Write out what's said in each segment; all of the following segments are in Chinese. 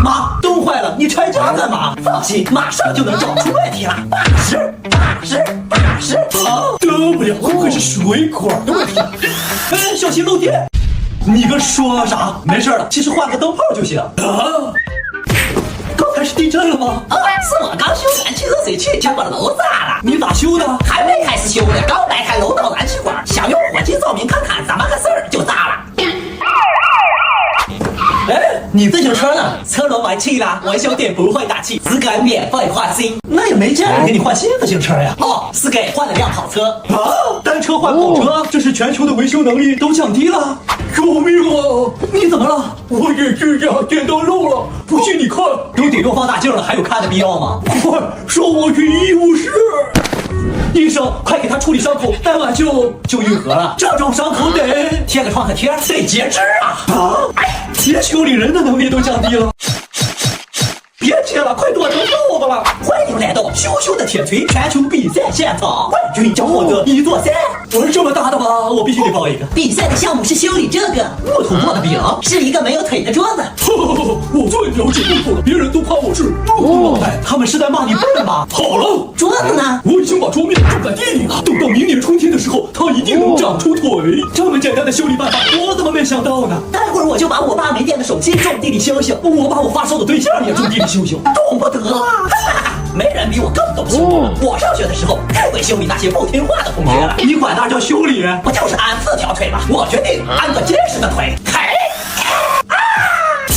妈，灯坏了，你拆家干嘛？放心，马上就能找出问题了。80。啊，得不了，会不会是水管的问题？哎，小心漏电！你个说啥？没事了，其实换个灯泡就行。啊，刚才是地震了吗？啊，是我刚修燃气热水器，结果楼炸了。你咋修的？还没开始修呢，刚掰开楼道燃气管，想用火机照明看看怎么个事儿，就炸了。哎，你自行车呢？车轮歪气了，维修店不会打气，只给免费换新。那也没见人给你换新自行车呀？哦，是给换了辆跑车。啊，单车换跑车，这是全球的维修能力都降低了。救命啊！你怎么了？我眼镜呀，电灯漏了，不信你看，都得用放大镜了，还有看的必要吗？快送我去医务室！医生，快给他处理伤口，待晚就愈合了。这种伤口得贴个创可贴，得截肢啊！啊，哎，连修理人的能力都降低了。别贴了，快剁成豆子了！欢迎来到羞羞的铁锤全球比赛现场，冠军将获得1座山。我是这么大的吗？我必须得报一个。比赛的项目是修理这个木头做的饼，是一个没有腿的桌子。我最了解木头了，别人都夸我是木头脑袋，他们是在骂你笨吧？好了，桌子呢？我已经把桌面种在地里了，等到明年春天的时候，它一定能长出腿。这么简单的修理办法，我怎么没想到呢？待会儿我就把我爸没电的手机种地里修修，我把我发烧的对象也种地里修修，动不得啊！没人比我更懂修理了。我上学的时候太会修理那些不听话的同学了。你管那叫修理？不就是安4条腿吗？我决定安个结实的腿。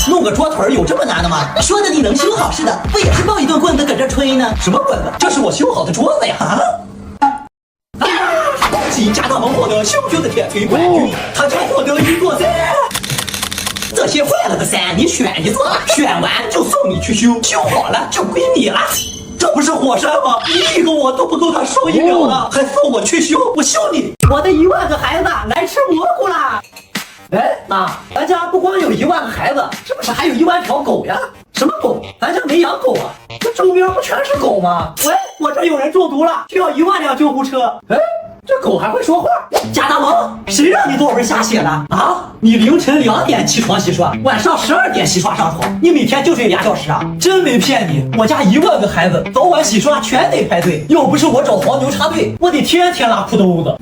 弄个桌腿有这么难的吗？说的你能修好似的，不也是抱一顿棍子搁这吹呢？什么棍子？这是我修好的桌子呀！恭喜贾大萌获得羞羞的铁锤冠军，他将获得1座山。这些坏了的山你选一座，选完就送你去修，修好了就归你了。这不是火山吗？一个我都不够他受1秒的，还送我去修，我修你！我的1万个孩子来吃蘑菇啦！哎妈，咱家不光有1万个孩子，是不是还有1万条狗呀？什么狗？咱家没养狗啊，这周边不全是狗吗？喂，我这有人中毒了，需要1万辆救护车。哎，这狗还会说话。贾大萌，谁让你作文瞎写的啊？你凌晨2点起床洗刷，晚上12点洗刷上床，你每天就睡2小时啊？真没骗你，我家1万个孩子早晚洗刷全得排队，要不是我找黄牛插队，我得天天拉裤兜子。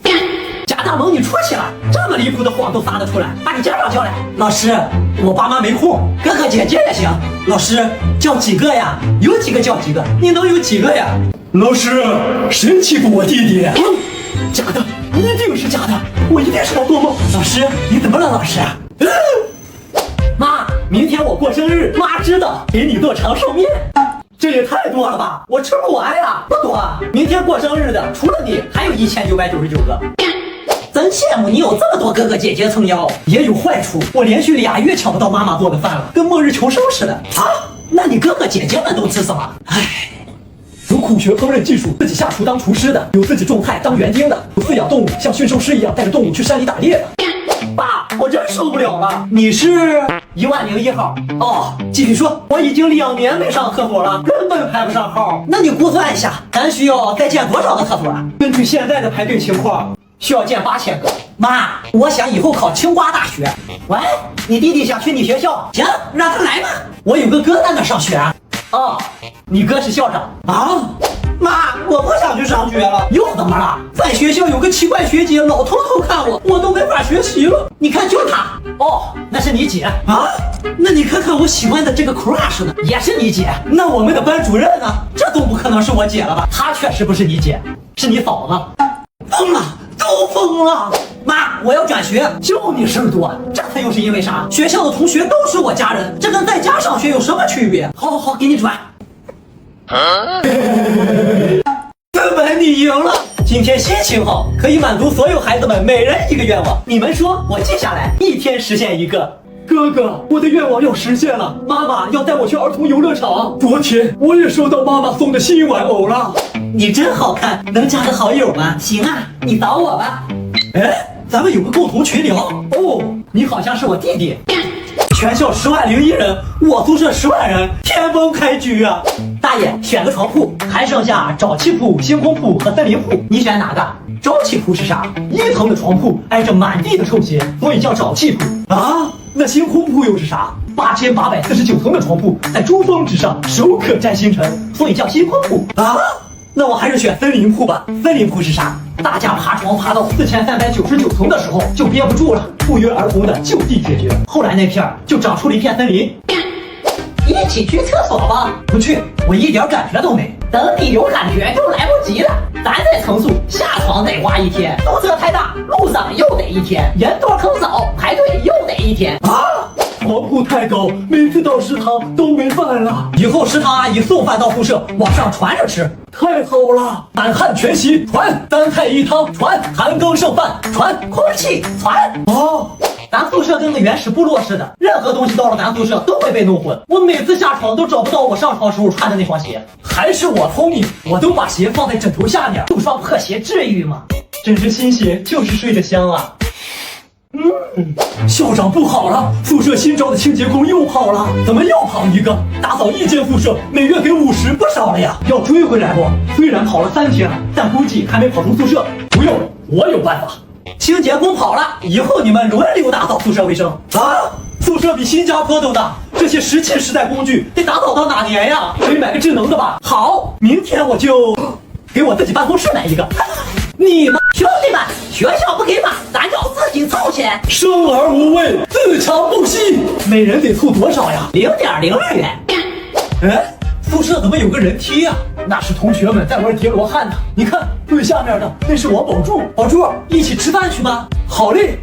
贾大萌，你出息了，这么离谱的谎都发得出来，把你家长叫来。老师，我爸妈没空，哥哥姐姐也行。老师，叫几个呀？有几个叫几个，你能有几个呀？老师，谁欺负我弟弟？假的，一定是假的，我一定是在做梦。老师，你怎么了？老师，妈，明天我过生日，妈知道，给你做长寿面。这也太多了吧，我吃不完呀！不多，明天过生日的除了你，还有1999个。真羡慕你有这么多哥哥姐姐撑腰。也有坏处，我连续2月抢不到妈妈做的饭了，跟末日求生似的啊！那你哥哥姐姐们都吃什么？唉，有苦学烹饪技术，自己下厨当厨师的，有自己种菜当园丁的，有饲养动物像驯兽师一样带着动物去山里打猎的。爸，我真受不了了。你是10001号哦，继续说。我已经2年没上厕所了，根本排不上号。那你估算一下，咱需要再建多少个厕所啊？根据现在的排队情况，需要建8000个。妈，我想以后考清华大学。喂，你弟弟想去你学校？行，让他来吧。我有个哥在那上学。哦，你哥是校长啊？妈，我不想去上学了。又怎么了？在学校有个奇怪学姐老偷偷看我，我都没法学习了。你看，就她。哦，那是你姐啊？那你看看我喜欢的这个 crush 呢，也是你姐。那我们的班主任呢？这都不可能是我姐了吧？她确实不是你姐，是你嫂子。疯了，都疯了！妈，我要转学，就你事儿多。这次又是因为啥？学校的同学都是我家人，这跟在家上学有什么区别？好好好，给你转。根本你赢了。今天心情好，可以满足所有孩子们每人1个愿望。你们说，我记下来，1天实现1个。哥哥，我的愿望要实现了，妈妈要带我去儿童游乐场。昨天我也收到妈妈送的新玩偶了。你真好看，能加个好友吗？行啊，你找我吧。哎，咱们有个共同群聊。哦，你好像是我弟弟。全校10.01万人，我宿舍10万人，天崩开局啊！大爷，选个床铺，还剩下沼气铺、星空铺和森林铺，你选哪个？沼气铺是啥？1层的床铺挨着满地的臭鞋，所以叫沼气铺啊！那星空铺又是啥？8849层的床铺在珠峰之上，手可摘星辰，所以叫星空铺啊。那我还是选森林铺吧。森林铺是啥？大家爬床爬到4399层的时候就憋不住了，不约而同的就地解决。后来那片儿就长出了一片森林。一起去厕所吧。不去，我一点感觉都没。等你有感觉就来不及了。咱这层数下床得花1天，宿舍太大，路上又得1天，人多坑少，排队又得1天啊！床铺太高，每次到食堂都没饭了。以后食堂阿姨送饭到宿舍，往上传着吃。太好了！满汉全席传，3菜1汤传，韩羹剩饭传，空气传。哦，咱宿舍跟个原始部落似的，任何东西到了咱宿舍都会被弄混。我每次下床都找不到我上床时候穿的那双鞋。还是我聪明，我都把鞋放在枕头下面。就双破鞋至于吗？真是新鞋就是睡得香啊。校长不好了，宿舍新招的清洁工又跑了。怎么又跑一个？打扫1间宿舍，每月给50，不少了呀。要追回来不？虽然跑了3天了，但估计还没跑出宿舍。不用，我有办法。清洁工跑了，以后你们轮流打扫宿舍卫生啊！宿舍比新加坡都大，这些石器时代工具得打扫到哪年呀？可以买个智能的吧？好，明天我就给我自己办公室买一个。你们兄弟们，学校不给买，咱就自己凑钱。生而无畏，自强不息。每人得凑多少呀？0.02元。哎，宿舍怎么有个人梯呀？那是同学们在玩叠罗汉呢。你看最下面的那是王宝柱，宝柱一起吃饭去吧。好嘞。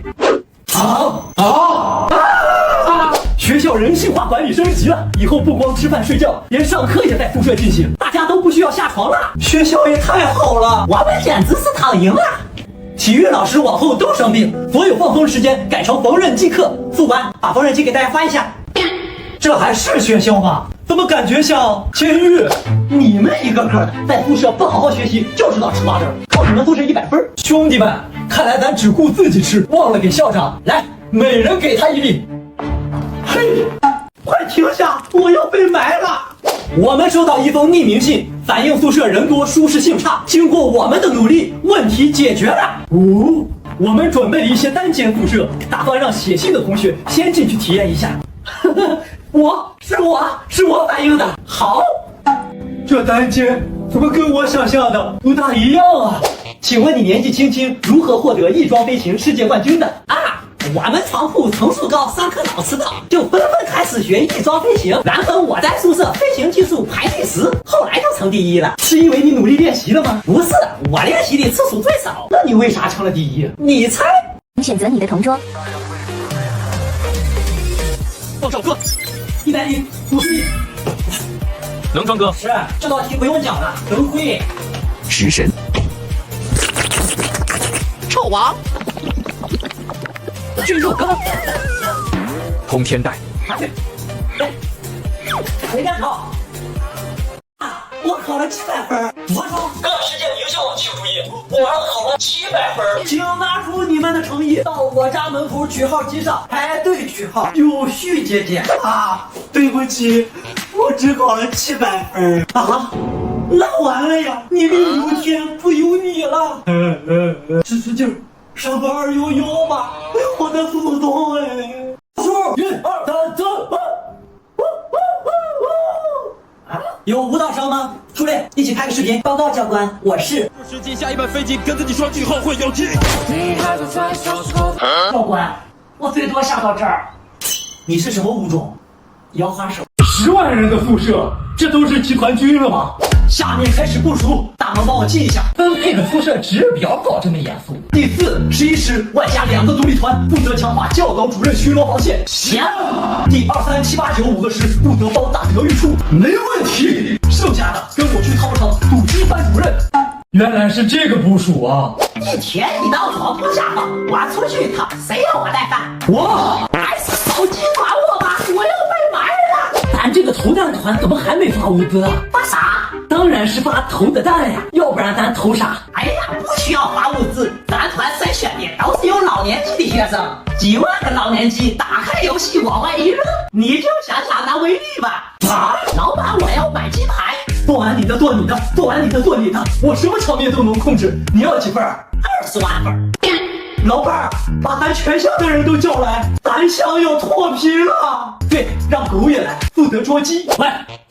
学校人性化管理升级了，以后不光吃饭睡觉，连上课也在宿舍进行，大家都不需要下床了。学校也太好了，我们简直是躺赢了。体育老师往后都生病，所有放松时间改成缝纫机课。宿管把缝纫机给大家翻一下。这还是学校吗？怎么感觉像监狱？你们一个个的在宿舍不好好学习，就知道吃瓜子，考你们宿舍100分。兄弟们，看来咱只顾自己吃，忘了给校长。来，每人给他1粒。嘿，快停下！我要被埋了。我们收到一封匿名信，反映宿舍人多，舒适性差。经过我们的努力，问题解决了。我们准备了一些单间宿舍，打算让写信的同学先进去体验一下。是我反映的。好，这单间怎么跟我想象的不大一样啊？请问你年纪轻轻如何获得翼装飞行世界冠军的啊？我们床铺层数高，上课老迟到，就纷纷开始学翼装飞行。然后我在宿舍飞行技术排第10，后来就成第1了。是因为你努力练习了吗？不是，我练习的次数最少。那你为啥成了第1？你猜？请选择你的同桌。放首歌，101、51。能装哥？是，这道题不用讲了，都会。食神。臭王。菌肉羹。通天带。随便考。我考了700分。我说各世界名校请注意，我考了700分。请拿出你们的诚意，到我家门口取号机上排队取号。有序姐姐啊，对不起，我只考了700分啊。那完了呀，你命由天不由你了。使劲，上个211吧，我的速度哎。数1、2、3、走。有舞蹈生吗？出来，一起拍个视频。报告教官，我是。时间下一班飞机跟自己说句后会有期。教官，我最多下到这儿。你是什么物种？摇花手。10万人的宿舍，这都是集团军了吗？下面开始部署，大门帮我记一下。分配的宿舍值日表搞这么严肃。第4、11师外加2个独立团，负责强化教导主任巡逻防线。行。第2、3、7、8、9 5个师负责帮大德育处。没问题。剩下的跟我去操场组织班主任。原来是这个部署啊！一天一到床铺下放，我出去一趟，谁要我带饭？我还是手机管我吧，我要被埋了。咱这个投弹团怎么还没发物资啊？发啥？当然是发投的弹呀，要不然咱投啥？哎呀，不需要发物资，咱团筛选的都是有老年级的学生，几万个老年级打开游戏往外一扔，你就想想那威力吧。啊，老板，我要买鸡排。做完你的，做你的，做完你的，做你的，我什么场面都能控制。你要几份？ 20万份。老伴儿，把咱全校的人都叫来，咱想要脱贫了。对，让狗也来，负责捉鸡。喂，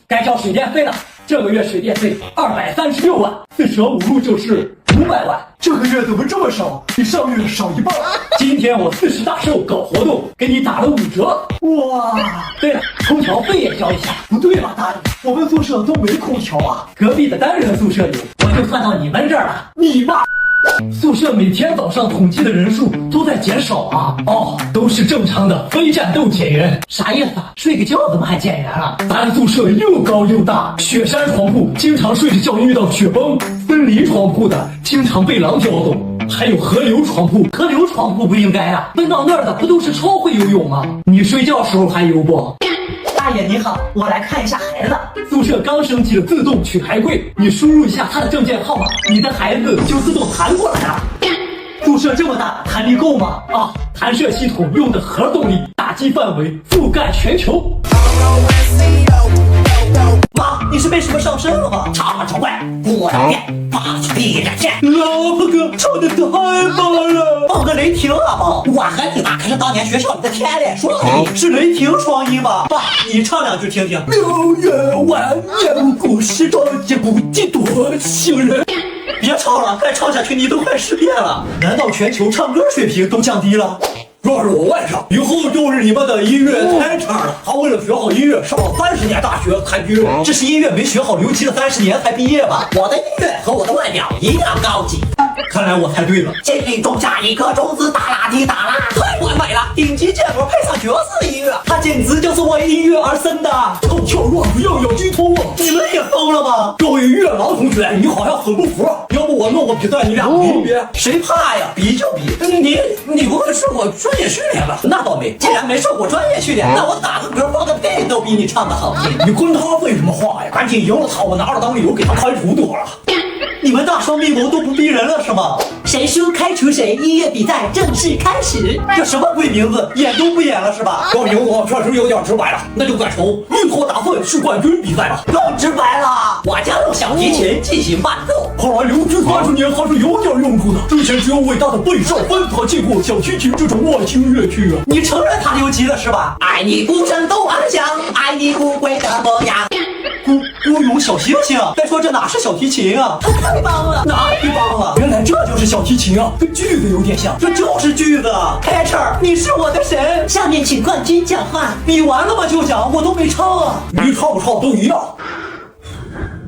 该交水电费了，这个月水电费236万，4舍5入就是500万。这个月怎么这么少？比上月少一半。今天我40大寿搞活动，给你打了5折。哇！对了，空调费也交一下。不对吧，大爷？我们宿舍都没空调啊，隔壁的单人宿舍有，我就算到你们这儿了。你妈！宿舍每天早上统计的人数都在减少啊！哦，都是正常的非战斗减员。啥意思啊？睡个觉怎么还减员了？咱宿舍又高又大，雪山床铺经常睡着觉遇到雪崩，森林床铺的经常被狼搅动，还有河流床铺。河流床铺不应该啊，分到那儿的不都是超会游泳吗？你睡觉时候还游不？大爷你好，我来看一下孩子。宿舍刚升级了自动取孩柜，你输入一下他的证件号码，你的孩子就自动弹过来了。宿舍这么大，弹力够吗？啊，弹射系统用的核动力，打击范围覆盖全球。妈，你是被什么上身了吗？唱吧，丑怪，过两遍，把地展现。老婆哥唱的太棒了，放个雷霆啊！爸，我和你妈可是当年学校里的天籁双音，是雷霆双音吗？爸，你唱2句听听。6月万年古时着一股几多行人。别唱了，再唱下去你都快失恋了。难道全球唱歌水平都降低了？若是我外甥以后就是你们的音乐天才了，他为了学好音乐上了30年大学才毕业，这是音乐没学好留级了30年才毕业吧？我的音乐和我的外表一样高级。看来我猜对了，心里种下一颗种子，哒啦滴哒啦，太完美了！顶级建模配上角色音乐，它简直就是为音乐而生的。臭跳乱舞样样精通啊！你们也疯了吗？各位乐郎同学，你好像很不服，要不我弄个比赛，你俩比一比？谁怕呀？比就比。你不会受过专业训练吧？那倒没。既然没受过专业训练，那我打个嗝放个屁都比你唱的好听。你跟他废什么话呀？赶紧赢了他，我拿了当理由给他开除得了。你们大双密谋都不逼人了是吗？谁输开除谁，音乐比赛正式开始。这什么鬼名字？演都不演了是吧？高明，我确实有点直白了，那就改成一托打粪是冠军比赛吧。更直白了，我将用小提琴进行伴奏。看来留级30年还是有点用处的。之前只有伟大的贝少芬才见过小提琴这种外星乐器啊。你承认他留级了是吧？爱你孤身走暗巷，爱你不跪的模样。孤勇小星星，再说这哪是小提琴啊？它太棒了，哪里棒了？原来这就是小提琴啊，跟句子有点像，这就是句子。Catcher， 你是我的神。下面请冠军讲话。比完了吗？就讲，我都没唱啊。你唱不唱都一样。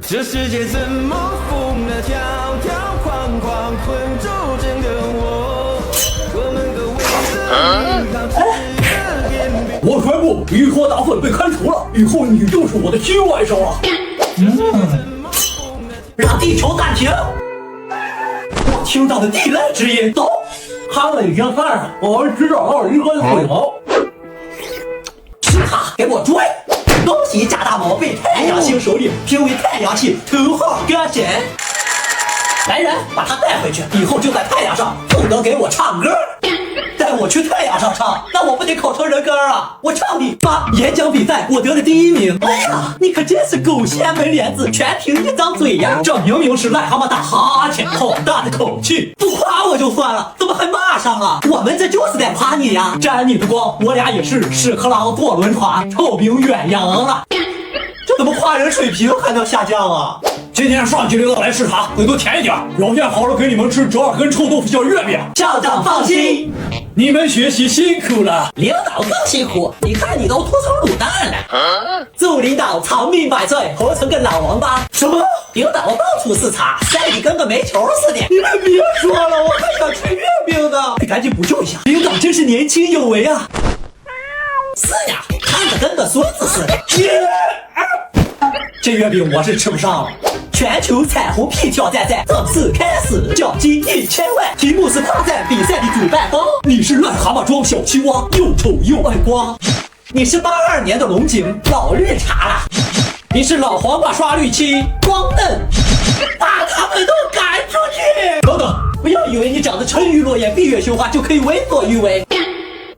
这世界怎么疯了？条条框框困住整个我，我们都为了依靠自己的边缘。我宣布，一托打粪被开除了，以后你就是我的新外甥了。让地球暂停。我听到的地雷之音，走。他们已经干上，我们知道了一个回头。是他给我追。恭喜贾大毛被太阳星首领评为太阳系头号歌神。来人，把他带回去，以后就在太阳上，不能给我唱歌。带我去太阳上唱，那我不得口成人歌啊！我唱你妈！演讲比赛我得了第1名。哎呀，你可真是狗掀门帘子，全凭一张嘴呀！这明明是癞蛤蟆打哈欠，好大的口气！不夸我就算了，怎么还骂上了？我们这就是在夸你呀！沾你的光，我俩也是屎壳郎坐轮船，臭名远扬了。这怎么夸人水平还能下降啊？今天上级领导来视察，会多填一点，表现好了给你们吃12根臭豆腐馅月饼。校长放心，你们学习辛苦了，领导更辛苦。你看你都秃成卤蛋了。祝领导长命百岁，活成个老王八。什么？领导到处视察，晒得跟个煤球似的。你们别说了，我还想吃月饼呢。得赶紧补救一下，领导真是年轻有为啊。是呀，看着跟个孙子似的。这月饼我是吃不上了。全球彩虹屁挑战赛正式开始，奖金1000万，题目是夸赞比赛的主办方。你是癞蛤蟆装小青蛙，又丑又爱刮。你是82年的龙井，老绿茶了。你是老黄瓜刷绿漆，光嫩。把他们都赶出去！等等，不要以为你长得沉鱼落雁、闭月羞花就可以为所欲为。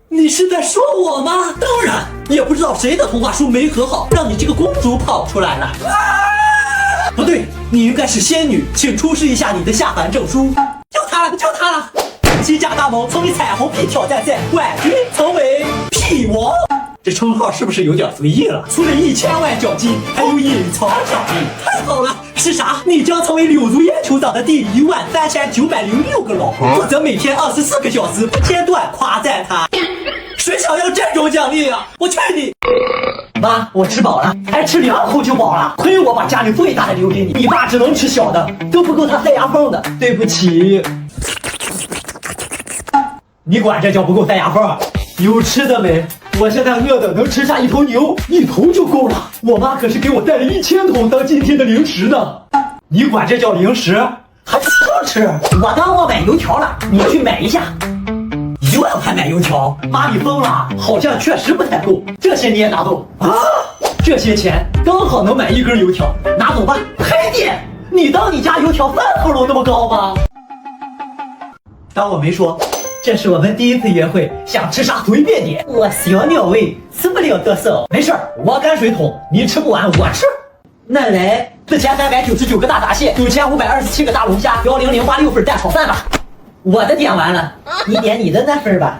你是在说我吗？当然，也不知道谁的童话书没合好，让你这个公主跑出来了。不对，你应该是仙女，请出示一下你的下凡证书。就他了，就他了！期贾大萌成为彩虹屁挑战赛冠军，成为屁王。这称号是不是有点随意了？除了1000万奖金，还有隐藏奖励，太好了！是啥？你将成为柳如烟酋长的第13906个老婆，负责每天24个小时不间断夸赞他。谁想要这种奖励啊？我劝你。妈，我吃饱了，还吃2口就饱了。亏我把家里最大的留给你，你爸只能吃小的，都不够他塞牙缝的。对不起。你管这叫不够塞牙缝？有吃的没？我现在饿的能吃下一头牛，1头就够了。我妈可是给我带了1000桶当今天的零食呢。你管这叫零食？还不好吃？我刚忘买油条了，你去买一下。1万块买油条？妈，你疯了？好像确实不太够。这些你也拿走啊？这些钱刚好能买1根油条，拿走吧。黑店，你当你家油条饭头楼那么高吗？当我没说。这是我们第一次约会，想吃啥随便点。我小鸟胃，吃不了多少。没事儿，我泔水桶，你吃不完我吃。那来4399个大闸蟹，9527个大龙虾，10086份蛋炒饭吧。我的点完了，你点你的那份吧。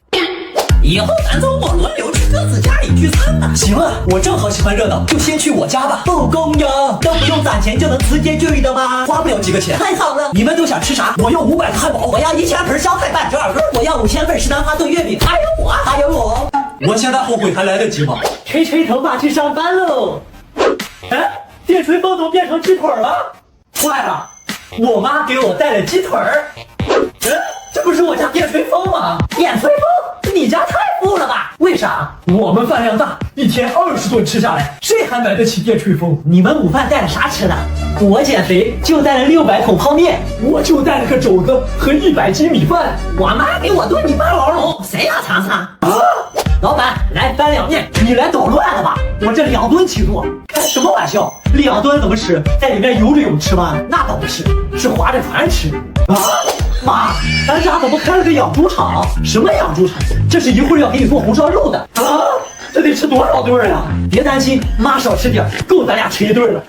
以后咱周末轮流去各自家里聚餐吧。行啊，我正好喜欢热闹，就先去我家吧。不公呀，都不用攒钱就能直接聚的吗？花不了几个钱。太好了，你们都想吃啥？我要500个汉堡，我要1000盆香菜拌折耳根，我要5000份石南花炖月饼，还有我，还有我。我现在后悔还来得及吗？吹吹头发去上班喽。哎，电吹风怎么变成鸡腿了？坏了，我妈给我带了鸡腿儿。这不是我家电吹风吗？电吹风，你家太富了吧？为啥？我们饭量大，一天20顿吃下来，谁还买得起电吹风？你们午饭带了啥吃的？我减肥就带了600桶泡面，我就带了个肘子和100斤米饭。我妈给我炖米饭老龙，谁要尝尝？啊！老板，来3两面，你来捣乱了吧？我这2吨起做，开什么玩笑？2吨怎么吃？在里面游着泳吃吗？那倒不是，是划着船吃。啊！妈，咱家怎么开了个养猪场？什么养猪场？这是一会儿要给你做红烧肉的啊！这得吃多少顿呀？别担心，妈少吃点，够咱俩吃1顿了。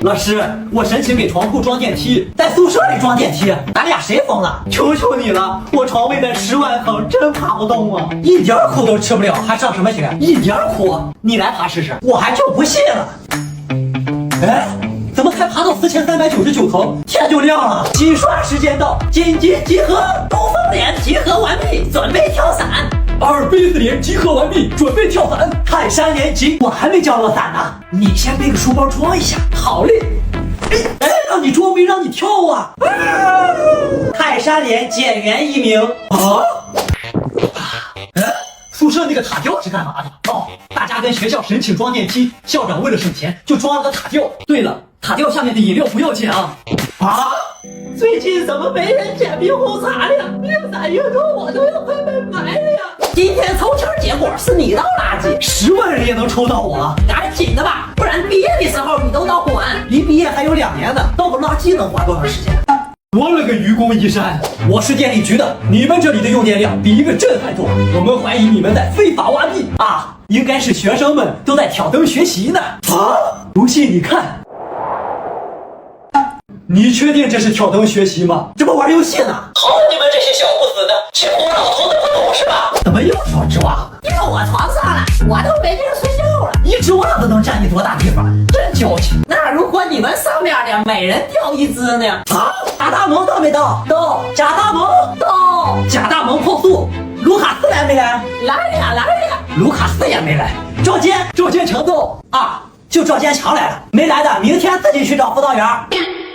老师，我申请给床铺装电梯，在宿舍里装电梯，咱俩谁疯了？求求你了，我床位在10万层，真爬不动啊！一点苦都吃不了，还上什么学？一点苦，你来爬试试，我还就不信了。哎，怎么才爬到4399层，天就亮了？洗刷时间到，紧急集合，东风连集合完毕，准备跳伞。阿尔卑斯连集合完毕，准备跳伞。泰山连集，我还没降落伞呢，你先背个书包装一下。好嘞。哎，让你装没让你跳啊！泰山连减员1名啊！宿舍那个塔吊是干嘛的？哦，大家跟学校申请装电梯，校长为了省钱就装了个塔吊。对了，塔吊下面的饮料不要捡啊！啊！最近怎么没人捡猕猴茶了？越攒越多，我都要快被埋了呀！今天抽签结果是你倒垃圾，10万人也能抽到我，赶紧的吧，不然毕业的时候你都当滚。离毕业还有2年呢，倒个垃圾能花多长时间？多了个愚公移山。我是电力局的，你们这里的用电量比一个镇还多，我们怀疑你们在非法挖地啊！应该是学生们都在挑灯学习呢。啊！不信你看。你确定这是挑灯学习吗？这不玩游戏呢？好你们这些小不死的，欺负我老头子不懂是吧？怎么又说纸娃？掉我床上了，我都没地儿睡觉了。一只袜子能占你多大地方？真矫情。那如果你们上面的每人掉1只呢？啊！贾大萌到没到？到。贾大萌到。贾大萌泡速。卢卡斯来没来？来了。卢卡斯也没来。赵坚强揍啊！就赵坚强来了，没来的明天自己去找辅导员。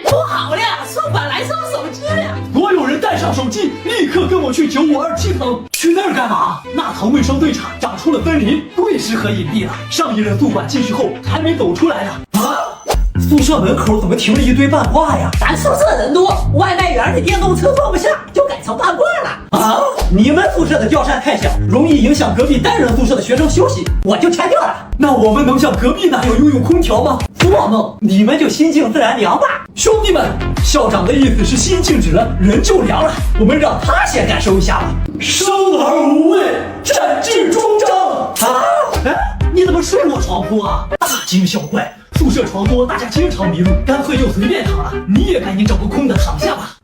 不好了，宿管来收手机了。所有人带上手机，立刻跟我去9527层。去那儿干嘛？那层卫生队长长出了森林，最适合隐蔽了。上一任宿管进去后还没走出来呢。啊！宿舍门口怎么停了一堆半挂呀？咱宿舍人多，外卖员的电动车装不下，就改成半挂了。啊！你们宿舍的吊扇太响，容易影响隔壁单人宿舍的学生休息，我就拆掉了。那我们能像隔壁那样拥有空调吗？做梦！你们就心静自然凉吧。兄弟们，校长的意思是心静止了，人就凉了。我们让他先感受一下吧。生而无畏，战至终章。啊！哎，你怎么睡我床铺啊？大惊小怪。宿舍床多，大家经常迷路，干脆就随便躺了。你也赶紧找个空的躺下吧。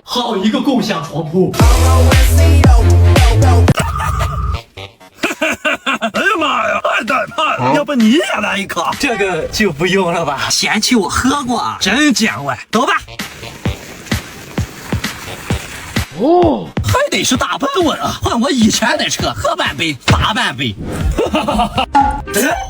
好一个共享床铺！哎呀妈呀，太害怕了！要不你也来一口？这个就不用了吧，嫌弃我喝过，真讲喂，走吧。哦，还得是大奔稳啊！换我以前的车，喝半杯罚半杯。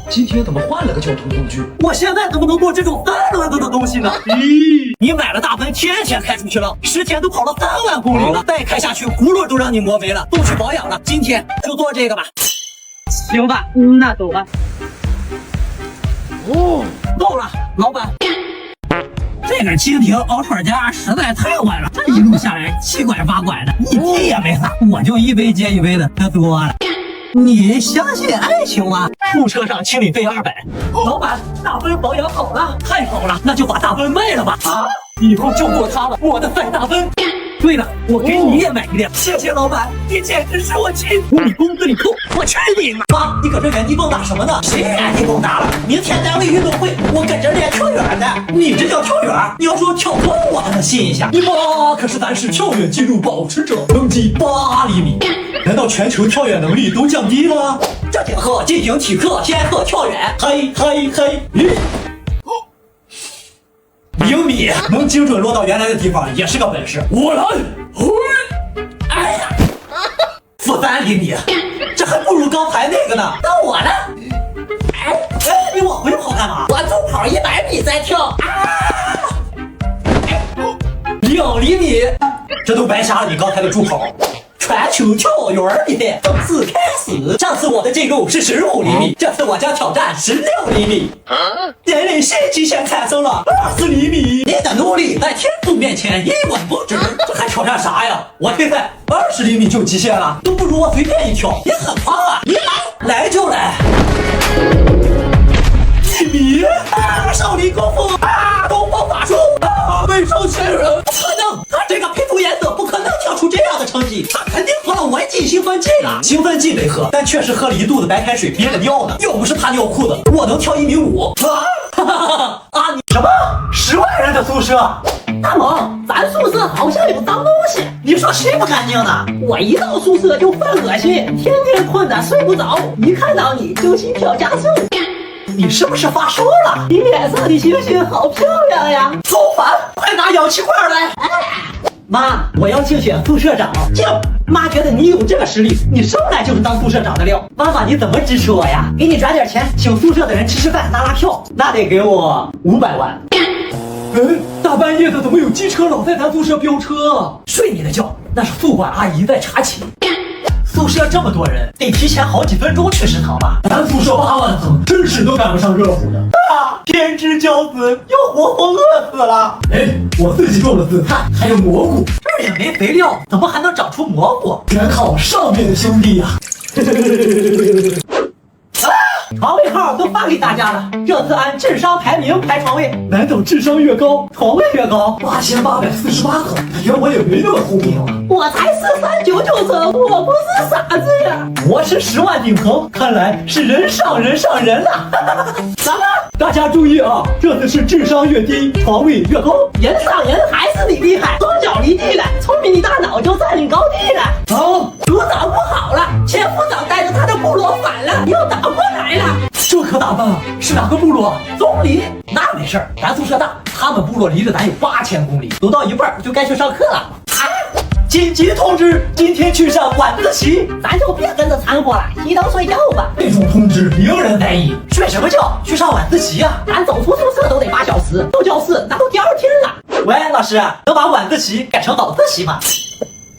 今天怎么换了个交通工具？我现在怎么能坐这种3轮子的东西呢？咦，你买了大奔，天天开出去了，10天都跑了3万公里了，再开下去轱辘都让你磨没了，都去保养了。今天就坐这个吧。行吧，那走吧。哦，够了，老板。这个蜻蜓奥特家实在太晚了，这一路下来七拐八拐的，一滴也没撒，我就一杯接一杯的喝多了。你相信爱情吗？出车上清理费200。老板，大奔保养好了，太好了，那就把大奔卖了吧。啊，以后就过它了，我的赛大奔。对了，我给你也买一辆。谢谢老板，你简直是我亲，从你工资里扣。我去你妈！妈，你搁这原地蹦跶什么呢？谁原地蹦跶了？明天单位运动会，我跟着练跳远的。你这叫跳远？你要说跳高，我还能信一下。你妈可是咱市跳远纪录保持者，能击8厘米。难道全球跳远能力都降低了？这节课进行体课，先课跳远，嘿嘿嘿，0米能精准落到原来的地方也是个本事。我来，哎呀，负3厘米，这还不如刚才那个呢。到我了，哎，你往回跑干嘛？我就跑100米再跳。2厘米，这都白瞎了你刚才的助跑。全球跳远比赛正式开始。上次我的记录是15厘米，这次我将挑战16厘米。人类新极限产生了20厘米。你的努力在天赋面前一文不值。这还挑战啥呀？我现在20厘米就极限了，都不如我随便一跳。也很胖啊，你来就来。1米，少林功夫啊，东方法术啊，未受前人。不可能，他这个皮肤颜色不可能跳出这样的成绩，他肯定喝了违禁兴奋剂了。兴奋剂没喝，但确实喝了1肚子白开水憋着尿呢。又不是他尿裤子，我能跳1.5米。啊！你什么？10万人的宿舍？大萌，咱宿舍好像有脏东西。你说谁不干净呢？我一到宿舍就犯恶心，天天困得睡不着，一看到你就心跳加速。你是不是发烧了？你脸上的星星好漂亮呀！好烦，快拿氧气罐来！妈，我要竞选副社长。竞！妈觉得你有这个实力，你生来就是当副社长的料。妈妈，你怎么支持我呀？给你转点钱，请宿舍的人吃吃饭、拉拉票，那得给我500万。哎，大半夜的怎么有机车老在咱宿舍飙车？睡你的觉，那是宿管阿姨在查寝。宿舍这么多人，得提前好几分钟去食堂吧？咱宿舍8万层，真是都赶不上热乎的。啊！天之骄子又活活饿死了。哎，我自己种的紫菜，还有蘑菇，这儿也没肥料，怎么还能长出蘑菇？全靠上面的兄弟呀！床位号都发给大家了，这次按智商排名排床位，难道智商越高，床位越高？8848个，感觉我也没那么聪明啊。我才4399层，我不是傻子呀！我是10万顶层，看来是人上人上人了。什么？大家注意啊，这次是智商越低，床位越高。人上人还是你厉害，双脚离地了，聪明的大脑就占领高地了。啊，组长不好了，前副长带着他的部落反了，又打过来了。这可咋办啊？是哪个部落？棕榈。那没事儿，咱宿舍大，他们部落离着咱有8000公里，走到一半就该去上课了。啊！紧急通知，今天去上晚自习，咱就别跟着掺和了，洗澡睡觉吧。这种通知零人在意。睡什么觉？去上晚自习呀？咱走出宿舍都得8小时，到教室那都第2天了。喂，老师，能把晚自习改成早自习吗？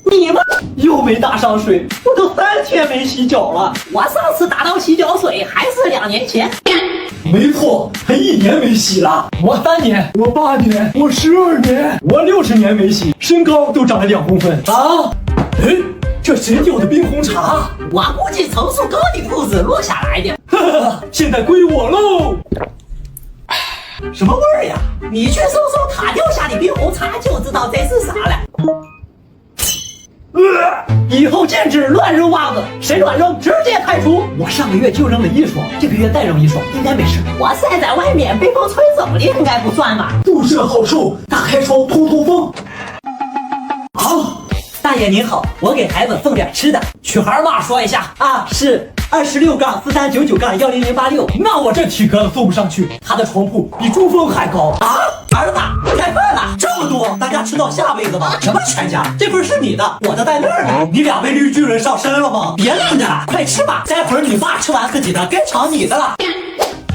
你们又没打上水，我都3天没洗脚了。我上次打到洗脚水还是2年前。没错，他1年没洗了。我3年，我8年，我12年，我60年没洗，身高都长了2公分啊！哎，这谁掉的冰红茶？我估计层数高的裤子落下来的。哈哈，现在归我喽！什么味儿呀？你去搜搜他掉下的冰红茶就知道这是啥了。以后禁止乱扔袜子，谁乱扔直接开除。我上个月就扔了1双，这个月再扔1双，应该没事。我晒在外面被风吹走的，应该不算吧？宿舍好臭，打开窗通通风。好，大爷您好，我给孩子送点吃的。取孩码说一下啊，是26-4399-10086。那我这体格送不上去，他的床铺比珠峰还高啊！儿子，开饭了，这么多，大家吃到下辈子吧。什么全家？这份是你的，我的在那儿呢。你俩被绿巨人上身了吗？别愣着了，快吃吧。待会儿你爸吃完自己的，该尝你的了。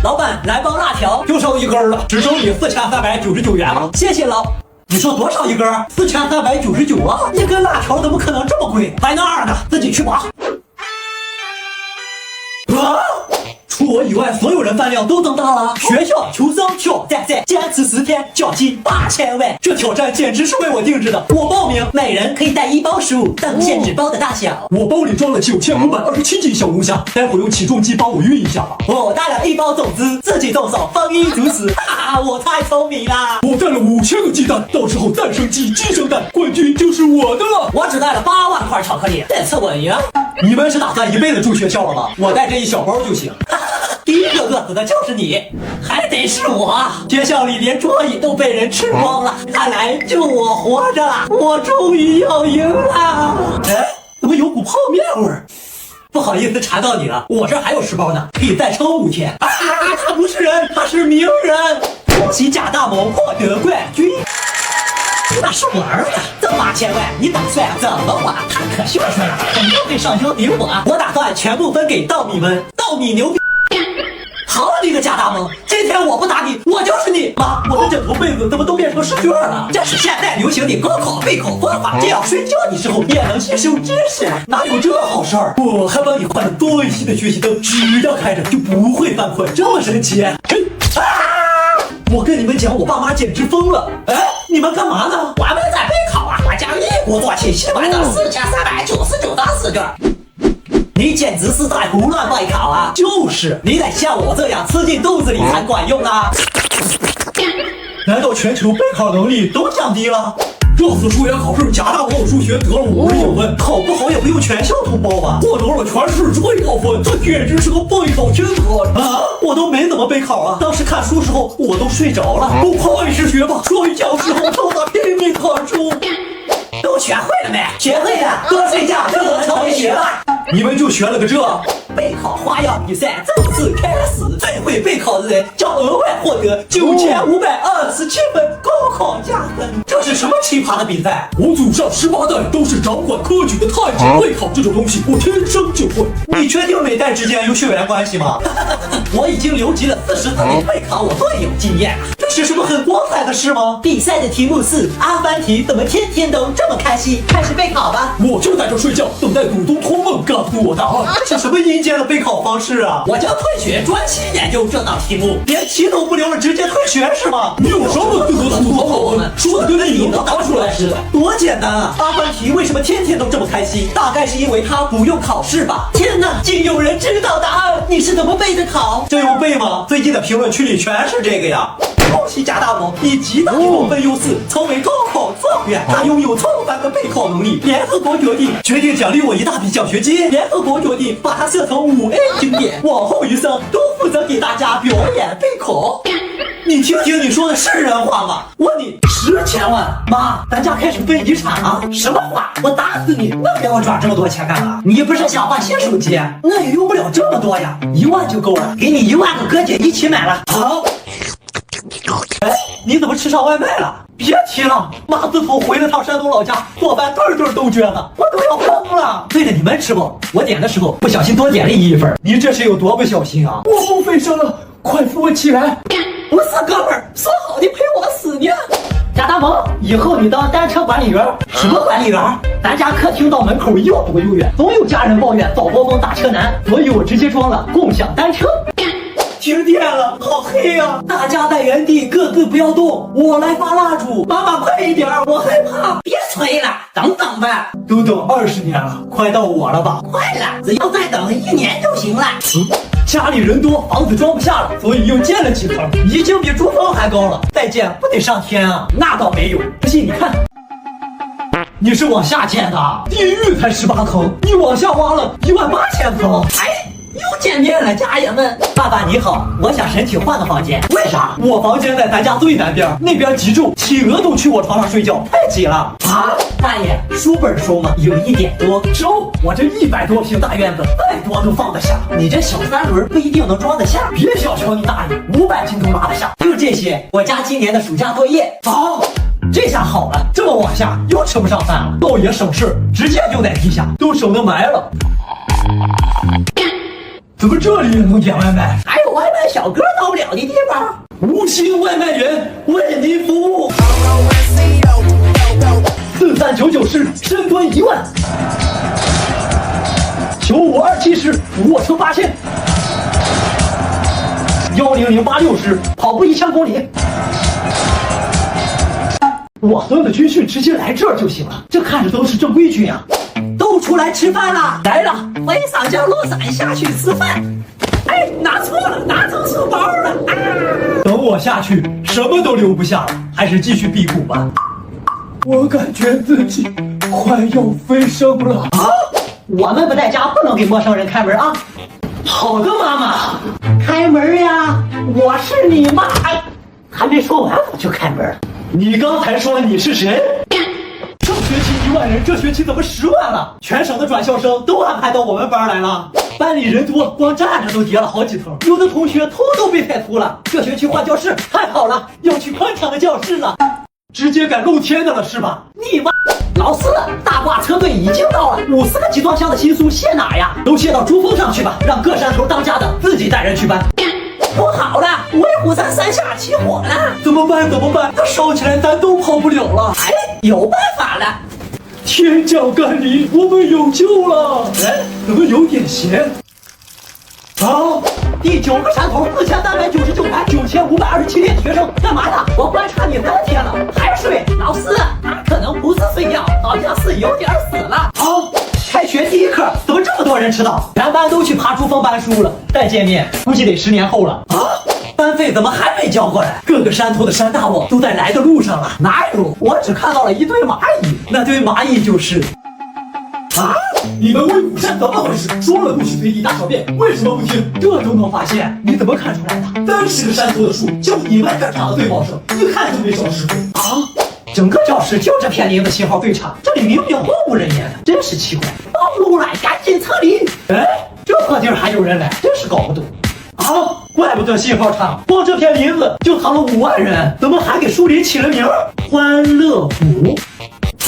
老板，来包辣条，就剩一根了，只收你4399元了。谢谢老。你说多少一根？4399啊！一根辣条怎么可能这么贵？在那儿呢，自己去拔。啊！除我以外，所有人饭量都增大了。学校求生挑战赛，坚持10天，奖金8000万。这挑战简直是为我定制的，我报名。每人可以带1包食物，但不限制包的大小。我包里装了9527斤小龙虾，待会用起重机帮我运一下吧。我带了1包种子，自己动手丰衣足食。哈哈，我太聪明了。我带了5000个鸡蛋，到时候蛋生鸡，鸡生蛋，冠军就是我的了。我只带了8万块巧克力，这次我赢。你们是打算一辈子住学校了吗？我带这一小包就行。第一个饿死的就是你，还得是我。学校里连桌椅都被人吃光了，看来就我活着了。我终于要赢了。哎，怎么有股泡面味儿？不好意思馋到你了，我这还有10包呢，可以再撑5天。啊，他不是人，他是名人。恭喜贾大萌获得冠军。那是我儿子，这8000万你打算怎么花？太可笑了，肯定会上交给我。我打算全部分给稻米们，稻米牛逼。好你个贾大萌，今天我不打你，我就是你。妈，我的枕头被子怎么都变成试卷了？这是现在流行的高考备考方法，这样睡觉的时候也能吸收知识。哪有这好事儿？我还帮你换了多维系的学习灯，只要开着就不会犯困，这么神奇。我跟你们讲，我爸妈简直疯了。哎，你们干嘛呢？我们在备考啊！我将一鼓作气写完了4399道试卷。你简直是在胡乱备考啊！就是，你得像我这样吃进肚子里才管用啊！难道全球备考能力都降低了？这次数学考试，贾大萌数学得了59分，考不好也不用全校通报吧？获得了全市最高分，这简直是个备考天才啊！我都没怎么备考啊，当时看书时候我都睡着了。不快是学吧，睡觉时候都在拼命看书。都学会了没？学会了，多睡觉就能成为学霸。你们就学了个这？备考花样比赛正式开始，最会备考的人将额外获得9527分高考加分。这是什么奇葩的比赛？我祖上18代都是掌管科举的太监，备考这种东西我天生就会。你确定每代之间有血缘关系吗？我已经留级了44年备考，我最有经验了。这是什么很光彩的事吗？比赛的题目是阿凡提怎么天天都这么开心。开始备考吧。我就在这睡觉，等待股东托梦告诉我答案。这是什么阴间的备考方式啊？我将退学，专心研究这道题目，连题都不留了，直接退学是吗？你有什么资格吐槽我们？说的跟你能答出来似的。多简单啊！阿凡提为什么天天都这么开心？大概是因为他不用考试吧？天哪，竟有人知道答案！你是怎么背的考？这用背吗？最近的评论区里全是这个呀。恭喜贾大萌，以极大的公分优势成为高考状元。他拥有超凡的备考能力。联合国决定奖励我一大笔奖学金。联合国决定把他设成5A 经典，往后余生都负责给大家表演备考。你听听，你说的是人话吗？问你10千万，妈，咱家开始分遗产啊？什么话？我打死你！那给我转这么多钱干嘛？你不是想换新手机？那也用不了这么多呀，1万就够了。给你1万个哥姐一起买了。好。哎，你怎么吃上外卖了？别提了，妈自从回了趟山东老家，做饭顿顿都觉得我都要疯了。对了，你们吃不？我点的时候不小心多点了1份。你这是有多不小心啊？我不费声了，快扶我起来！不是哥们儿，说好的陪我死呢。贾大萌，以后你当单车管理员。什么管理员？咱家客厅到门口要多又远，总有家人抱怨早高峰打车难，所以我直接装了共享单车。停电了，好黑啊！大家在原地各自不要动，我来发蜡烛。妈妈快一点，我害怕。别催了，等等吧。都等20年了，快到我了吧？快了，只要再等1年就行了。家里人多，房子装不下了，所以又建了几层，已经比珠峰还高了。再建不得上天啊？那倒没有，不信你看。你是往下建的，地狱才18层，你往下挖了18000层。哎。又见面了，家人们。爸爸你好，我想申请换个房间。为啥？我房间在咱家最南边，那边极重，企鹅都去我床上睡觉，太挤了。啊，大爷，书本收吗？有1点多。收，我这100多平大院子，再多都放得下。你这小3轮不一定能装得下。别小瞧你大爷，500斤都拿得下。就这些，我家今年的暑假作业。走。这下好了，这么往下又吃不上饭了。倒也省事，直接就在地下，都省得埋了。怎么这里也能点外卖？还有外卖小哥到不了的地方。无心外卖员为您服务。4399式深蹲1万，9527式俯卧撑8000，10086式跑步1000公里。我孙子军训直接来这儿就行了，这看着都是正规军啊！都出来吃饭了，来了，飞上降落伞下去吃饭。哎，拿错了，拿成书包了啊！等我下去，什么都留不下了，还是继续辟谷吧。我感觉自己快要飞升了啊！我们不在家，不能给陌生人开门啊！好的，妈妈。开门呀！我是你妈！哎，还没说完我就开门了。你刚才说你是谁？上学期1万人，这学期怎么10万了？全省的转校生都安排到我们班来了。班里人多，光站着都叠了好几层，有的同学头都被拍秃了。这学期换教室，太好了，要去宽敞的教室了，直接改露天的了是吧？你妈！老师，大挂车队已经到了，50个集装箱的新书卸哪呀？都卸到珠峰上去吧，让各山头当家的自己带人去搬。不好了，威虎山山下起火了！怎么办？怎么办？它烧起来，咱都跑不了了。哎，有办法了！天降甘霖，我们有救了！哎，怎么有点咸？啊！第9个山头，4399排，9527列学生干嘛呢？我观察你3天了，还睡？老师，他可能不是睡觉，好像是有点死了。啊！开学第1课，怎么这么多人迟到？全班都去爬珠峰搬书了，再见面估计得10年后了。啊！班费怎么还没交过来？各个山头的山大王都在来的路上了。哪有？我只看到了一堆蚂蚁，那堆蚂蚁就是。啊！你们威虎山怎么回事？说了不许随地大小便，为什么不听？这都能发现？你怎么看出来的？30个山头的树，就你们这儿长得最茂盛，一看就没少施肥啊！整个教室就这片林子信号最差，这里明明荒无人烟的，真是奇怪。暴露了，赶紧撤离！哎，这破地儿还有人来，真是搞不懂。啊，怪不得信号差，光这片林子就躺了5万人，怎么还给树林起了名儿？欢乐谷。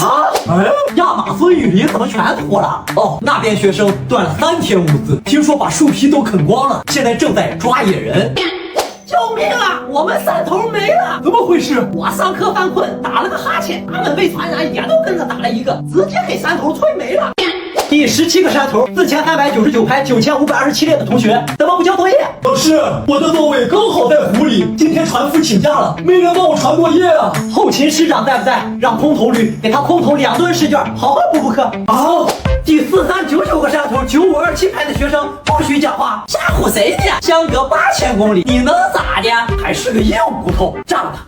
啊！哎，亚马孙雨林怎么全秃了？哦，那边学生断了3天物资，听说把树皮都啃光了，现在正在抓野人。救命啊！我们山头没了！怎么回事？我上课犯困，打了个哈欠，他们被传染也都跟着打了一个，直接给山头吹没了。第17个山头，4399排9527列的同学怎么不交作业？老师，我的座位刚好在湖里，今天船夫请假了，没人帮我传作业啊。后勤师长在不在？让空投率给他空投2吨试卷，好好补补课啊。第4399个山头9527排的学生不许讲话，吓唬谁呢？相隔8000公里，你能咋的？还是个硬骨头，占了吧。